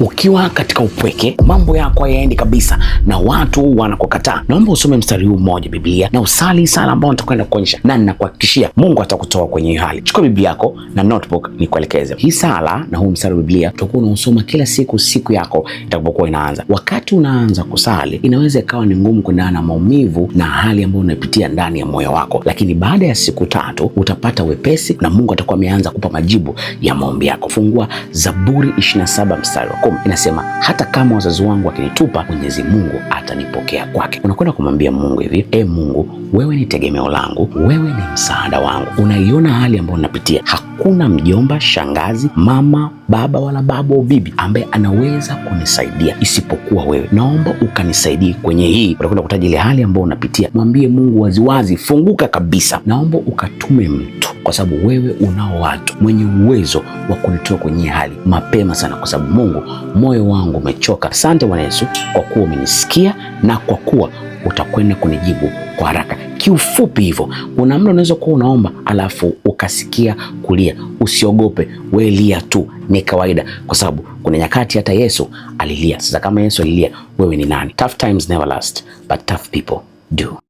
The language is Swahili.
Ukiwa katika upweke, mambo yako hayaendi kabisa na watu wanakukataa, naomba usome mstari huu mmoja Biblia na usali sala ambao nitakwenda kuonyesha, na ninakuhakikishia Mungu atakutoa kwenye hiyo hali. Chukua Biblia yako na notebook nikuelekeze. Hii sala na huu mstari wa Biblia utakuwa unausoma kila siku yako itakapokuwa inaanza. Wakati unaanza kusali, inaweza ikawa ni ngumu kuendana na maumivu na hali ambayo unapitia ndani ya moyo wako, lakini baada ya siku 3 utapata wepesi na Mungu atakuwa ameanza kupa majibu ya maombi yako. Fungua Zaburi 27 mstari wa 10, inasema hata kama wazazi wangu wakinitupa, Mwenyezi Mungu atanipokea kwake. Unakwenda kumwambia Mungu hivi: e Mungu, wewe ni tegemeo langu, wewe ni msaada wangu. Unaiona hali ambayo unapitia, hakuna mjomba, shangazi, mama, baba wala babu au bibi ambaye anaweza kunisaidia isipokuwa wewe. Naomba ukanisaidie kwenye hii. Utakwenda kutaja ile hali ambayo unapitia, mwambie Mungu waziwazi, funguka kabisa. Naomba ukatume mtu, kwa sababu wewe unao watu mwenye uwezo wa kunitoa kwenye hali mapema sana, kwa sababu Mungu, moyo wangu umechoka. Asante Bwana Yesu kwa kuwa umenisikia na kwa kuwa utakwenda kunijibu kwa haraka. Kiufupi hivyo, kuna muda unaweza kuwa unaomba alafu ukasikia kulia. Usiogope, wewe lia tu, ni kawaida, kwa sababu kuna nyakati hata Yesu alilia. Sasa kama Yesu alilia, wewe ni nani? Tough times never last, but tough people do.